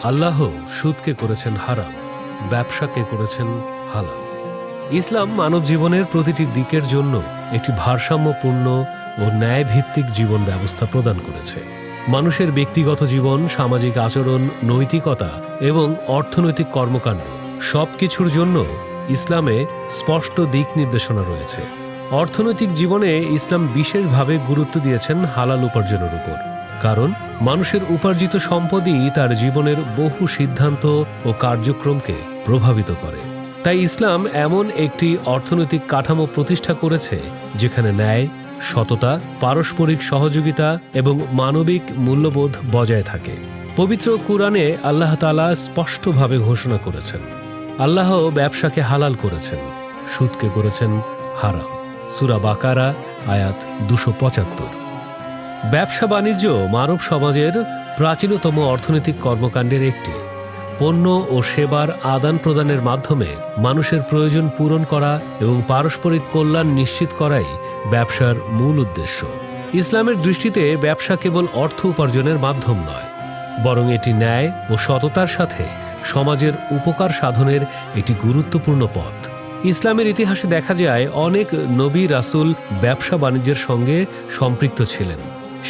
আল্লাহ সুদকে করেছেন হারাম, ব্যবসাকে করেছেন হালাল। ইসলাম মানব জীবনের প্রতিটি দিকের জন্য একটি ভারসাম্যপূর্ণ ও ন্যায়ভিত্তিক জীবন ব্যবস্থা প্রদান করেছে। মানুষের ব্যক্তিগত জীবন, সামাজিক আচরণ, নৈতিকতা এবং অর্থনৈতিক কর্মকাণ্ড সবকিছুর জন্য ইসলামে স্পষ্ট দিক নির্দেশনা রয়েছে। অর্থনৈতিক জীবনে ইসলাম বিশেষভাবে গুরুত্ব দিয়েছেন হালাল উপার্জনের উপর, কারণ মানুষের উপার্জিত সম্পদই তার জীবনের বহু সিদ্ধান্ত ও কার্যক্রমকে প্রভাবিত করে। তাই ইসলাম এমন একটি অর্থনৈতিক কাঠামো প্রতিষ্ঠা করেছে যেখানে ন্যায়, সততা, পারস্পরিক সহযোগিতা এবং মানবিক মূল্যবোধ বজায় থাকে। পবিত্র কুরআনে আল্লাহ তাআলা স্পষ্টভাবে ঘোষণা করেছেন, আল্লাহ ব্যবসাকে হালাল করেছেন, সুদকে করেছেন হারাম। সূরা বাকারা আয়াত 275। ব্যবসা বাণিজ্য মানব সমাজের প্রাচীনতম অর্থনৈতিক কর্মকাণ্ডের একটি। পণ্য ও সেবার আদান প্রদানের মাধ্যমে মানুষের প্রয়োজন পূরণ করা এবং পারস্পরিক কল্যাণ নিশ্চিত করাই ব্যবসার মূল উদ্দেশ্য। ইসলামের দৃষ্টিতে ব্যবসা কেবল অর্থ উপার্জনের মাধ্যম নয়, বরং এটি ন্যায় ও সততার সাথে সমাজের উপকার সাধনের একটি গুরুত্বপূর্ণ পথ। ইসলামের ইতিহাসে দেখা যায় অনেক নবী রাসূল ব্যবসা বাণিজ্যের সঙ্গে সম্পৃক্ত ছিলেন।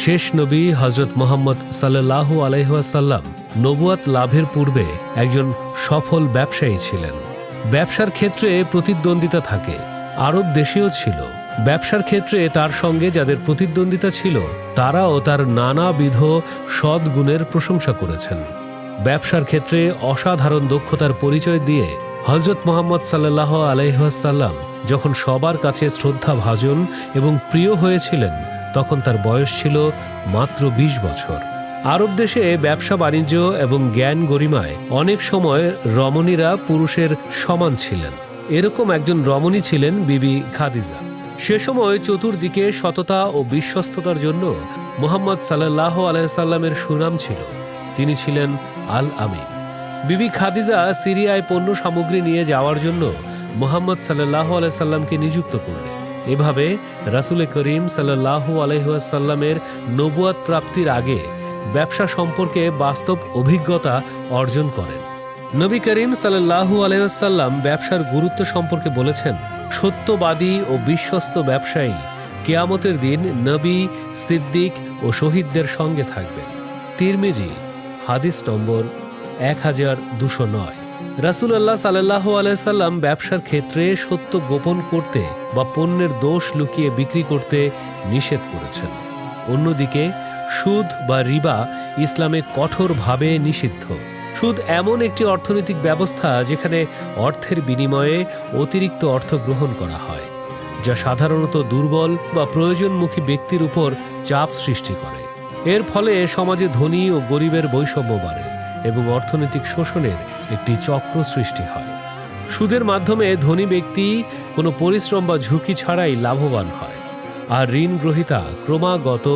শেষ নবী হযরত মুহাম্মদ সাল্লাল্লাহু আলাইহি ওয়াসাল্লাম নবুয়াত লাভের পূর্বে একজন সফল ব্যবসায়ী ছিলেন। ব্যবসার ক্ষেত্রে প্রতিদ্বন্দ্বিতা থাকে, আরব দেশেও ছিল। ব্যবসার ক্ষেত্রে তার সঙ্গে যাদের প্রতিদ্বন্দ্বিতা ছিল তারাও তার নানাবিধ সদ্গুণের প্রশংসা করেছেন। ব্যবসার ক্ষেত্রে অসাধারণ দক্ষতার পরিচয় দিয়ে হযরত মুহাম্মদ সাল্লাল্লাহু আলাইহি ওয়াসাল্লাম যখন সবার কাছে শ্রদ্ধাভাজন এবং প্রিয় হয়েছিলেন, তখন তার বয়স ছিল মাত্র 20 বছর। আরব দেশে ব্যবসা বাণিজ্য এবং জ্ঞান গরিমায় অনেক সময় রমণীরা পুরুষের সমান ছিলেন। এরকম একজন রমণী ছিলেন বিবি খাদিজা। সে সময় চতুর্দিকে সততা ও বিশ্বস্ততার জন্য মুহাম্মদ সাল্লাল্লাহু আলাইহি সাল্লামের সুনাম ছিল। তিনি ছিলেন আল আমিন। বিবি খাদিজা সিরিয়ায় পণ্য সামগ্রী নিয়ে যাওয়ার জন্য মুহাম্মদ সাল্লাল্লাহু আলাইহি সাল্লামকে নিযুক্ত করলেন। এভাবে রাসূল করিম সাল্লাল্লাহু আলাইহি ওয়াসাল্লামের নবুয়াত প্রাপ্তির আগে ব্যবসা সম্পর্কে বাস্তব অভিজ্ঞতা অর্জন করেন। নবী করিম সাল্লাল্লাহু আলাইহি ওয়াসাল্লাম ব্যবসার গুরুত্ব সম্পর্কে বলেছেন, সত্যবাদী ও বিশ্বস্ত ব্যবসায়ী কিয়ামতের দিন নবী, সিদ্দিক ও শহীদদের সঙ্গে থাকবেন। তিরমিজি হাদিস নম্বর 1209। রাসূলুল্লাহ সাল্লাল্লাহু আলাইহি সাল্লাম ব্যবসার ক্ষেত্রে সত্য গোপন করতে বা পণ্যের দোষ লুকিয়ে বিক্রি করতে নিষেধ করেছেন। অন্যদিকে সুদ বা রিবা ইসলামে কঠোরভাবে নিষিদ্ধ। সুদ এমন একটি অর্থনৈতিক ব্যবস্থা যেখানে অর্থের বিনিময়ে অতিরিক্ত অর্থ গ্রহণ করা হয়, যা সাধারণত দুর্বল বা প্রয়োজনমুখী ব্যক্তির উপর চাপ সৃষ্টি করে। এর ফলে সমাজে ধনী ও গরিবের বৈষম্য বাড়ে এবং অর্থনৈতিক শোষণের একটি চক্র সৃষ্টি হয়। সুদের মাধ্যমে ধনী ব্যক্তি কোনো পরিশ্রম বা ঝুঁকি ছাড়াই লাভবান হয়, আর ঋণ গ্রহীতা ক্রমাগত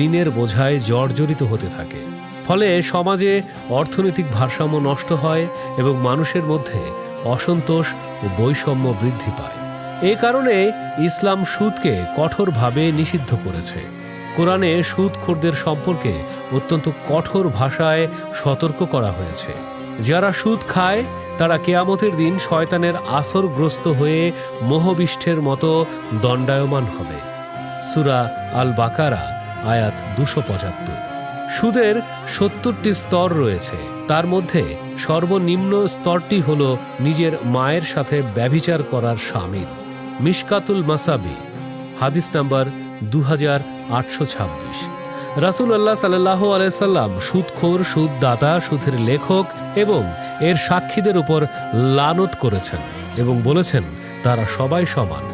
ঋণের বোঝায় জর্জরিত হতে থাকে। ফলে সমাজে অর্থনৈতিক ভারসাম্য নষ্ট হয় এবং মানুষের মধ্যে অসন্তোষ ও বৈষম্য বৃদ্ধি পায়। এই কারণে ইসলাম সুদকে কঠোরভাবে নিষিদ্ধ করেছে। কোরআনে সুদখোরদের সম্পর্কে অত্যন্ত কঠোর ভাষায় সতর্ক করা হয়েছে। যারা সুদ খায় তারা কিয়ামতের দিন শয়তানের আসরগ্রস্ত হয়ে মোহবিষ্ঠের মতো দণ্ডায়মান হবে। সূরা আল বাকারা আয়াত 275। সুদের 70টি স্তর রয়েছে। তার মধ্যে সর্বনিম্ন স্তরটি হল নিজের মায়ের সাথে ব্যভিচার করার শামিল। মিশকাতুল মাসাবি হাদিস নাম্বার 2826। রাসূলুল্লাহ সাল্লাল্লাহু আলাইহি সাল্লাম সুদখোর, সুদদাতা, সুদের লেখক এবং এর সাক্ষীদের উপর লানত করেছেন এবং বলেছেন তারা সবাই সমান।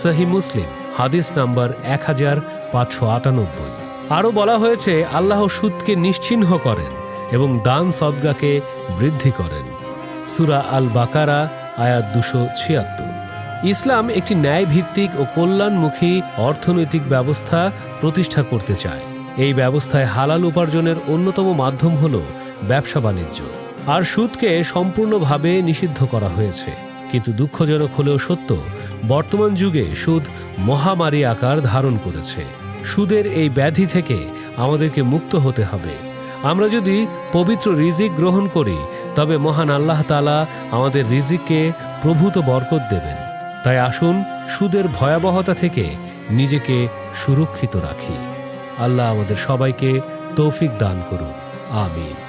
সহিহ মুসলিম হাদিস নাম্বার 1598। আরও বলা হয়েছে আল্লাহ সুদকে নিশ্চিহ্ন করেন এবং দান সদগাকে বৃদ্ধি করেন। সূরা আল বাকারা আয়াত 276। ইসলাম একটি ন্যায়ভিত্তিক ও কল্যাণমুখী অর্থনৈতিক ব্যবস্থা প্রতিষ্ঠা করতে চায়। এই ব্যবস্থায় হালাল উপার্জনের অন্যতম মাধ্যম হল ব্যবসা বাণিজ্য, আর সুদকে সম্পূর্ণভাবে নিষিদ্ধ করা হয়েছে। কিন্তু দুঃখজনক হলেও সত্য, বর্তমান যুগে সুদ মহামারী আকার ধারণ করেছে। সুদের এই ব্যাধি থেকে আমাদেরকে মুক্ত হতে হবে। আমরা যদি পবিত্র রিজিক গ্রহণ করি তবে মহান আল্লাহ তাআলা আমাদের রিজিককে প্রভূত বরকত দেবেন। তাই আসুন সুদের ভয়াবহতা থেকে নিজেকে সুরক্ষিত রাখি। আল্লাহ আমাদের সবাইকে তৌফিক দান করুন। আমিন।